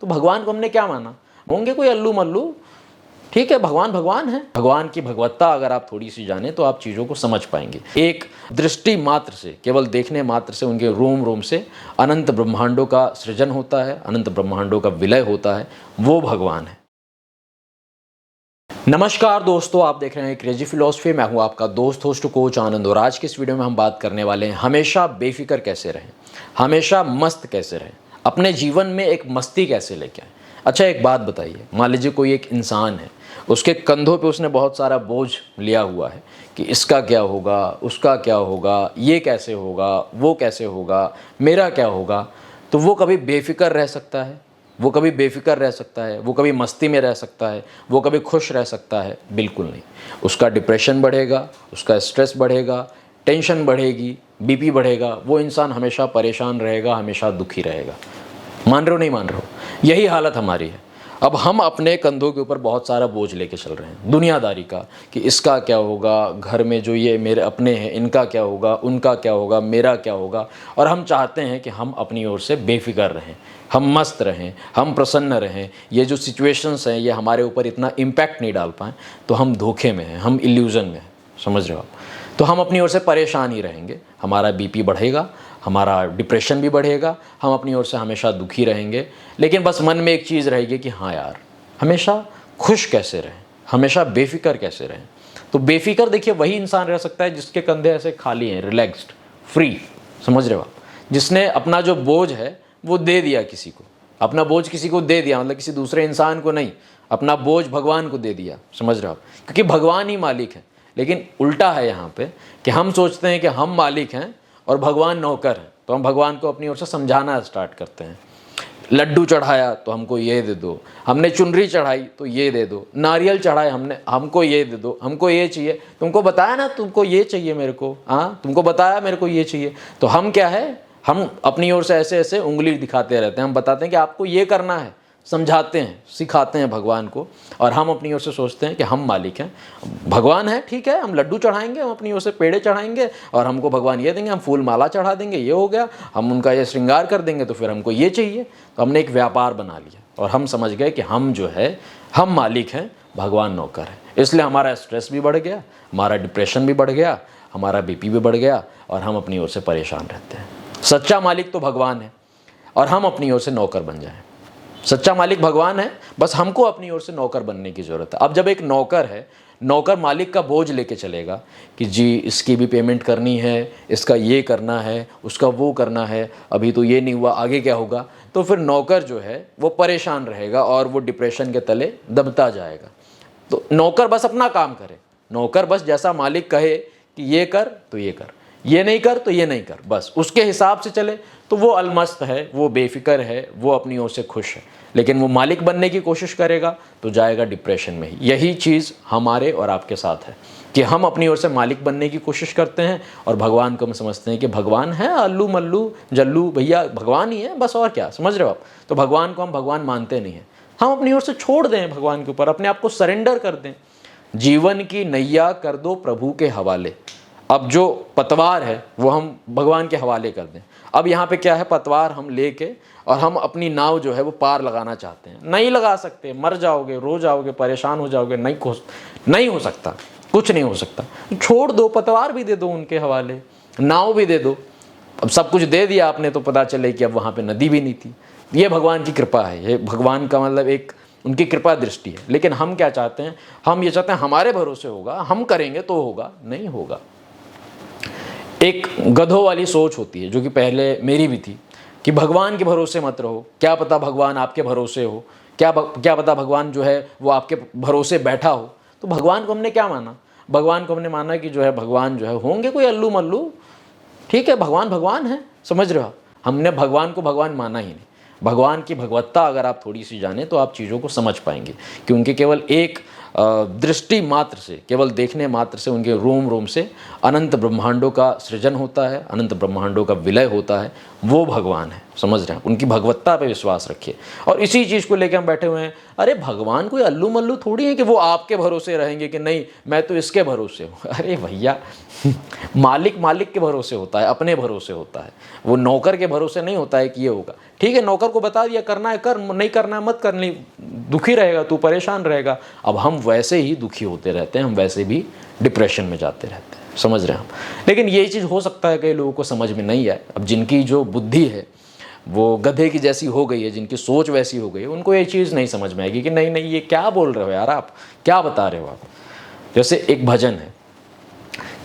तो भगवान को हमने क्या माना? होंगे कोई अल्लू मल्लू, ठीक है, भगवान भगवान है। भगवान की भगवत्ता अगर आप थोड़ी सी जाने तो आप चीज़ों को समझ पाएंगे। एक दृष्टि मात्र से, केवल देखने मात्र से उनके रोम रोम से अनंत ब्रह्मांडों का सृजन होता है, अनंत ब्रह्मांडों का विलय होता है, वो भगवान है। नमस्कार दोस्तों, आप देख रहे हैं क्रेजी फिलॉसफी। मैं हूं आपका दोस्त होस्ट कोच आनंद और आज की इस वीडियो में हम बात करने वाले हैं हमेशा बेफिक्र कैसे रहें, हमेशा मस्त कैसे रहें, अपने जीवन में एक मस्ती कैसे लेके आएं। अच्छा, एक बात बताइए, मान लीजिए कोई एक इंसान है, उसके कंधों पे उसने बहुत सारा बोझ लिया हुआ है कि इसका क्या होगा, उसका क्या होगा, ये कैसे होगा, वो कैसे होगा, मेरा क्या होगा। तो वो कभी बेफिक्र रह सकता है? वो कभी बेफिक्र रह सकता है? वो कभी मस्ती में रह सकता है? वो कभी खुश रह सकता है? बिल्कुल नहीं। उसका डिप्रेशन बढ़ेगा, उसका स्ट्रेस बढ़ेगा, टेंशन बढ़ेगी, बीपी बढ़ेगा। वो इंसान हमेशा परेशान रहेगा, हमेशा दुखी रहेगा। मान रहे हो नहीं मान रहे हो? यही हालत हमारी है। अब हम अपने कंधों के ऊपर बहुत सारा बोझ लेके चल रहे हैं दुनियादारी का, कि इसका क्या होगा, घर में जो ये मेरे अपने हैं इनका क्या होगा, उनका क्या होगा, मेरा क्या होगा। और हम चाहते हैं कि हम अपनी ओर से बेफिक्र रहें, हम मस्त रहें, हम प्रसन्न रहें। ये जो सिचुएशंस हैं ये हमारे ऊपर इतना इम्पैक्ट नहीं डाल पाएँ, तो हम धोखे में हैं, हम इल्यूज़न में हैं। समझ रहे हो आप? तो हम अपनी ओर से परेशान ही रहेंगे, हमारा बीपी बढ़ेगा, हमारा डिप्रेशन भी बढ़ेगा, हम अपनी ओर से हमेशा दुखी रहेंगे। लेकिन बस मन में एक चीज़ रहेगी कि हाँ यार, हमेशा खुश कैसे रहें, हमेशा बेफिक्र कैसे रहें। तो बेफिक्र देखिए वही इंसान रह सकता है जिसके कंधे ऐसे खाली हैं, रिलैक्स्ड, फ्री। समझ रहे हो आप? जिसने अपना जो बोझ है वो दे दिया किसी को, अपना बोझ किसी को दे दिया, मतलब किसी दूसरे इंसान को नहीं, अपना बोझ भगवान को दे दिया। समझ रहे हो आप? क्योंकि भगवान ही मालिक है। लेकिन उल्टा है यहाँ पे कि हम सोचते हैं कि हम मालिक हैं और भगवान नौकर हैं, तो हम भगवान को अपनी ओर से समझाना स्टार्ट करते हैं। लड्डू चढ़ाया तो हमको ये दे दो, हमने चुनरी चढ़ाई तो ये दे दो, नारियल चढ़ाए हमने, हमको ये दे दो, हमको ये चाहिए, तुमको बताया ना तुमको ये चाहिए मेरे को, हाँ तुमको बताया मेरे को ये चाहिए। तो हम क्या है, हम अपनी ओर से ऐसे ऐसे उंगली दिखाते रहते हैं, हम बताते हैं कि आपको ये करना है, समझाते हैं, सिखाते हैं भगवान को। और हम अपनी ओर से सोचते हैं कि हम मालिक हैं, भगवान है, ठीक है, हम लड्डू चढ़ाएंगे, हम अपनी ओर से पेड़े चढ़ाएंगे और हमको भगवान ये देंगे, हम फूल माला चढ़ा देंगे, ये हो गया, हम उनका ये श्रृंगार कर देंगे तो फिर हमको ये चाहिए। तो हमने एक व्यापार बना लिया और हम समझ गए कि हम जो है, हम मालिक हैं, भगवान नौकर है। इसलिए हमारा स्ट्रेस भी बढ़ गया, हमारा डिप्रेशन भी बढ़ गया, हमारा बीपी भी बढ़ गया और हम अपनी ओर से परेशान रहते हैं। सच्चा मालिक तो भगवान है और हम अपनी ओर से नौकर बन जाएं। सच्चा मालिक भगवान है, बस हमको अपनी ओर से नौकर बनने की ज़रूरत है। अब जब एक नौकर है, नौकर मालिक का बोझ लेके चलेगा कि जी इसकी भी पेमेंट करनी है, इसका ये करना है, उसका वो करना है, अभी तो ये नहीं हुआ, आगे क्या होगा। तो फिर नौकर जो है वो परेशान रहेगा और वो डिप्रेशन के तले दबता जाएगा। तो नौकर बस अपना काम करे, नौकर बस जैसा मालिक कहे कि ये कर तो ये कर, ये नहीं कर तो ये नहीं कर, बस उसके हिसाब से चले तो वो अलमस्त है, वो बेफिक्र है, वो अपनी ओर से खुश है। लेकिन वो मालिक बनने की कोशिश करेगा तो जाएगा डिप्रेशन में ही। यही चीज़ हमारे और आपके साथ है कि हम अपनी ओर से मालिक बनने की कोशिश करते हैं और भगवान को हम समझते हैं कि भगवान है अल्लू मल्लू जल्लू, भैया भगवान ही है बस, और क्या। समझ रहे हो आप? तो भगवान को हम भगवान मानते नहीं हैं। हम अपनी ओर से छोड़ दें भगवान के ऊपर, अपने आप को सरेंडर कर दें। जीवन की नैया कर दो प्रभु के हवाले। अब जो पतवार है वो हम भगवान के हवाले कर दें। अब यहाँ पे क्या है, पतवार हम लेके और हम अपनी नाव जो है वो पार लगाना चाहते हैं, नहीं लगा सकते, मर जाओगे, रो जाओगे, परेशान हो जाओगे, नहीं हो सकता, कुछ नहीं हो सकता। छोड़ दो, पतवार भी दे दो उनके हवाले, नाव भी दे दो। अब सब कुछ दे दिया आपने तो पता चले कि अब वहाँ पे नदी भी नहीं थी। ये भगवान की कृपा है, ये भगवान का मतलब एक उनकी कृपा दृष्टि है। लेकिन हम क्या चाहते हैं, हम ये चाहते हैं हमारे भरोसे होगा, हम करेंगे तो होगा, नहीं होगा। एक गधों वाली सोच होती है जो कि पहले मेरी भी थी कि भगवान के भरोसे मत रहो, क्या पता भगवान आपके भरोसे हो, क्या पता भगवान जो है वो आपके भरोसे बैठा हो। तो भगवान को हमने क्या माना? भगवान को हमने माना कि जो है भगवान जो है होंगे कोई अल्लू मल्लू, ठीक है, भगवान भगवान है। समझ रहे हो? हमने भगवान को भगवान माना ही नहीं। भगवान की भगवत्ता अगर आप थोड़ी सी जाने तो आप चीज़ों को समझ पाएंगे कि उनके केवल एक दृष्टि मात्र से, केवल देखने मात्र से उनके रोम रोम से अनंत ब्रह्मांडों का सृजन होता है, अनंत ब्रह्मांडों का विलय होता है, वो भगवान है। समझ रहे हैं? उनकी भगवत्ता पे विश्वास रखिए। और इसी चीज़ को लेकर हम बैठे हुए हैं, अरे भगवान कोई अल्लू मल्लू थोड़ी है कि वो आपके भरोसे रहेंगे कि नहीं मैं तो इसके भरोसे हूँ। अरे भैया मालिक के भरोसे होता है, अपने भरोसे होता है, वो नौकर के भरोसे नहीं होता है कि ये होगा। ठीक है, नौकर को बता दिया करना है कर, नहीं करना है मत कर, नहीं दुखी रहेगा तू, परेशान रहेगा। अब हम वैसे ही दुखी होते रहते हैं, हम वैसे भी डिप्रेशन में जाते रहते हैं। समझ रहे हैं हम? लेकिन ये चीज़ हो सकता है कई लोगों को समझ में नहीं आए। अब जिनकी जो बुद्धि है वो गधे की जैसी हो गई है, जिनकी सोच वैसी हो गई है, उनको ये चीज़ नहीं समझ में आएगी कि नहीं नहीं ये क्या बोल रहे हो यार, आप क्या बता रहे हो आप। जैसे एक भजन है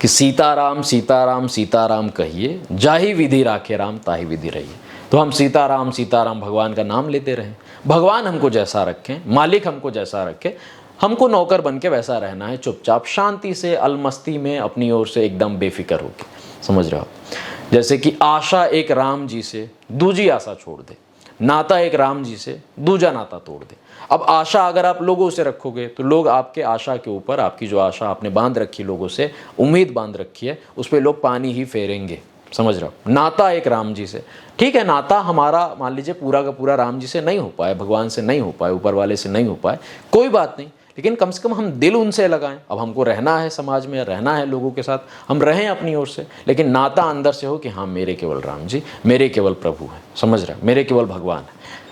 कि सीताराम सीताराम सीताराम कहिए, जाहि विधि राखे राम ताहि विधि रहिए। तो हम सीताराम सीताराम भगवान का नाम लेते रहें, भगवान हमको जैसा रखें, मालिक हमको जैसा रखे, हमको नौकर बन के वैसा रहना है, चुपचाप शांति से अलमस्ती में अपनी ओर से एकदम बेफिक्र होके। समझ रहे हो? जैसे कि आशा एक राम जी से दूजी आशा छोड़ दे, नाता एक राम जी से दूजा नाता तोड़ दे। अब आशा अगर आप लोगों से रखोगे तो लोग आपके आशा के ऊपर, आपकी जो आशा आपने बांध रखी लोगों से, उम्मीद बांध रखी है, उस पर लोग पानी ही फेरेंगे। समझ रहे हो? नाता एक राम जी से, ठीक है, नाता हमारा मान लीजिए पूरा का पूरा राम जी से नहीं हो पाए, भगवान से नहीं हो पाए, ऊपर वाले से नहीं हो पाए, कोई बात नहीं, लेकिन कम से कम हम दिल उनसे लगाएं। अब हमको रहना है समाज में, रहना है लोगों के साथ, हम रहें अपनी ओर से, लेकिन नाता अंदर से हो कि हाँ मेरे केवल राम जी, मेरे केवल प्रभु हैं। समझ रहे हैं? मेरे केवल भगवान है।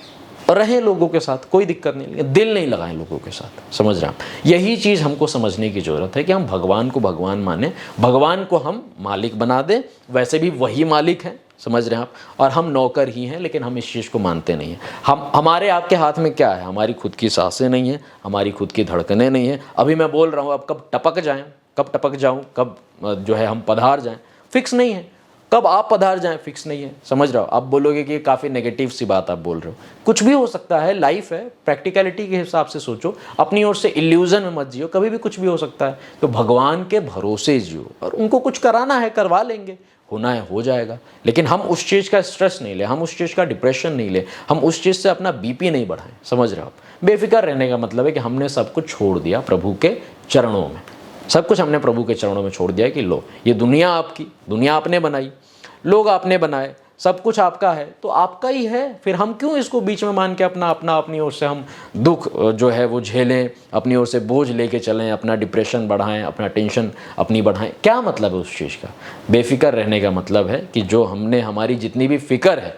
और रहें लोगों के साथ, कोई दिक्कत नहीं, लेकिन दिल नहीं लगाएं लोगों के साथ। समझ रहे हैं? यही चीज़ हमको समझने की ज़रूरत है कि हम भगवान को भगवान माने, भगवान को हम मालिक बना दें। वैसे भी वही मालिक हैं, समझ रहे हैं आप, और हम नौकर ही हैं, लेकिन हम इस चीज़ को मानते नहीं हैं। हमारे आपके हाथ में क्या है? हमारी खुद की सांसें नहीं हैं, हमारी खुद की धड़कनें नहीं हैं। अभी मैं बोल रहा हूँ, अब कब टपक जाएँ, कब टपक जाऊँ, कब जो है हम पधार जाएँ, फिक्स नहीं है। कब आप पधार जाएं, फिक्स नहीं है। समझ रहे हो? आप बोलोगे कि काफ़ी नेगेटिव सी बात आप बोल रहे हो, कुछ भी हो सकता है, लाइफ है, प्रैक्टिकलिटी के हिसाब से सोचो, अपनी ओर से इल्यूजन में मत जियो, कभी भी कुछ भी हो सकता है। तो भगवान के भरोसे जियो, और उनको कुछ कराना है करवा लेंगे, होना है हो जाएगा। लेकिन हम उस चीज़ का स्ट्रेस नहीं ले, हम उस चीज़ का डिप्रेशन नहीं ले, हम उस चीज़ से अपना बीपी नहीं बढ़ाएं। समझ रहे हो आप? बेफिक्र रहने का मतलब है कि हमने सब कुछ छोड़ दिया प्रभु के चरणों में, सब कुछ हमने प्रभु के चरणों में छोड़ दिया कि लो ये दुनिया आपकी, दुनिया आपने बनाई, लोग आपने बनाए, सब कुछ आपका है, तो आपका ही है, फिर हम क्यों इसको बीच में मान के अपनी ओर से हम दुख जो है वो झेलें, अपनी ओर से बोझ लेके चलें, अपना डिप्रेशन बढ़ाएं, अपना टेंशन अपनी बढ़ाएं। क्या मतलब है उस चीज़ का? बेफिक्र रहने का मतलब है कि जो हमने, हमारी जितनी भी फिक्र है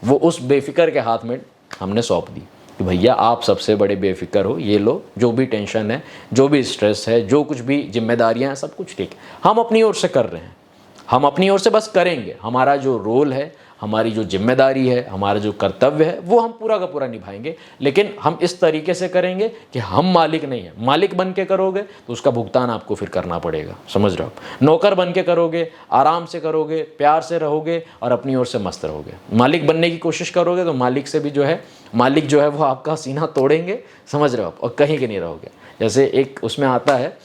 वो उस बेफिक्र के हाथ में हमने सौंप दी कि भैया आप सबसे बड़े बेफिक्र हो, ये लो, जो भी टेंशन है, जो भी स्ट्रेस है, जो कुछ भी जिम्मेदारियाँ हैं, सब कुछ ठीक है, हम अपनी ओर से कर रहे हैं, हम अपनी ओर से बस करेंगे। हमारा जो रोल है, हमारी जो जिम्मेदारी है, हमारा जो कर्तव्य है, वो हम पूरा का पूरा निभाएंगे। लेकिन हम इस तरीके से करेंगे कि हम मालिक नहीं हैं। मालिक बन के करोगे तो उसका भुगतान आपको फिर करना पड़ेगा। समझ रहे हो आप? नौकर बन के करोगे, आराम से करोगे, प्यार से रहोगे और अपनी ओर से मस्त रहोगे। मालिक बनने की कोशिश करोगे तो मालिक से भी जो है, मालिक जो है वो आपका सीना तोड़ेंगे। समझ रहे हो आप? और कहीं के नहीं रहोगे। जैसे एक उसमें आता है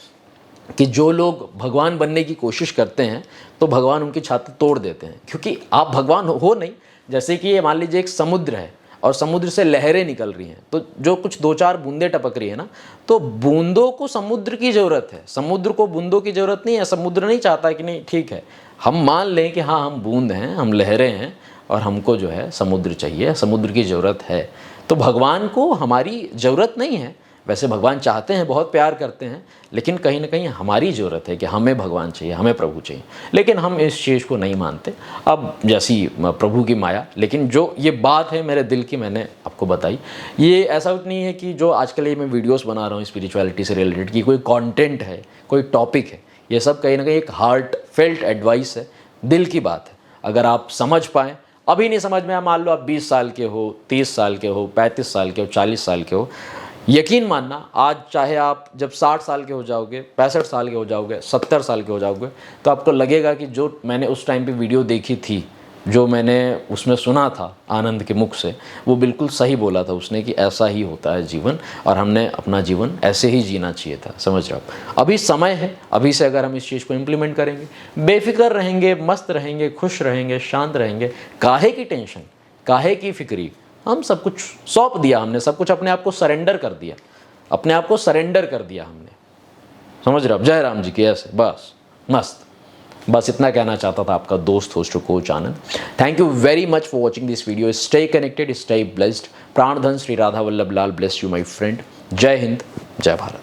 कि जो लोग भगवान बनने की कोशिश करते हैं तो भगवान उनकी छाती तोड़ देते हैं, क्योंकि आप भगवान हो नहीं। जैसे कि ये मान लीजिए एक समुद्र है और समुद्र से लहरें निकल रही हैं, तो जो कुछ 2-4 बूंदें टपक रही है ना, तो बूंदों को समुद्र की ज़रूरत है, समुद्र को बूंदों की ज़रूरत नहीं है। समुद्र नहीं चाहता कि नहीं ठीक है, हम मान लें कि हाँ हम बूंद हैं, हम लहरें हैं और हमको जो है समुद्र चाहिए, समुद्र की ज़रूरत है। तो भगवान को हमारी ज़रूरत नहीं है। वैसे भगवान चाहते हैं, बहुत प्यार करते हैं, लेकिन कहीं ना कहीं हमारी ज़रूरत है कि हमें भगवान चाहिए, हमें प्रभु चाहिए। लेकिन हम इस चीज़ को नहीं मानते। अब जैसी प्रभु की माया, लेकिन जो ये बात है मेरे दिल की, मैंने आपको बताई। ये ऐसा नहीं है कि जो आजकल ये मैं वीडियोस बना रहा हूँ स्पिरिचुअलिटी से रिलेटेड की कोई कंटेंट है, कोई टॉपिक है। ये सब कहीं ना कहीं एक हार्ट फेल्ट एडवाइस है, दिल की बात है। अगर आप समझ पाएँ, अभी नहीं समझ में आया, मान लो आप 20 साल के हो, 30 साल के हो, 35 साल के हो, 40 साल के हो, यकीन मानना आज चाहे आप जब 60 साल के हो जाओगे, 65 साल के हो जाओगे, 70 साल के हो जाओगे, तो आपको लगेगा कि जो मैंने उस टाइम पे वीडियो देखी थी, जो मैंने उसमें सुना था आनंद के मुख से, वो बिल्कुल सही बोला था उसने कि ऐसा ही होता है जीवन और हमने अपना जीवन ऐसे ही जीना चाहिए था। समझ रहे हो? अभी समय है, अभी से अगर हम इस चीज़ को इम्प्लीमेंट करेंगे, बेफिक्र रहेंगे, मस्त रहेंगे, खुश रहेंगे, शांत रहेंगे, काहे की टेंशन, काहे की फिक्री, हम सब कुछ सौंप दिया, हमने सब कुछ अपने आप को सरेंडर कर दिया। अपने आप को सरेंडर कर दिया हमने, समझ रहे हो? जय राम जी की, ऐसे बस मस्त। बस इतना कहना चाहता था आपका दोस्त host coach Anand. Thank you very much for watching this video. Stay connected, stay blessed. प्राणधन Shri Radha Vallabh Lal bless you my friend. Jai Hind, जय भारत।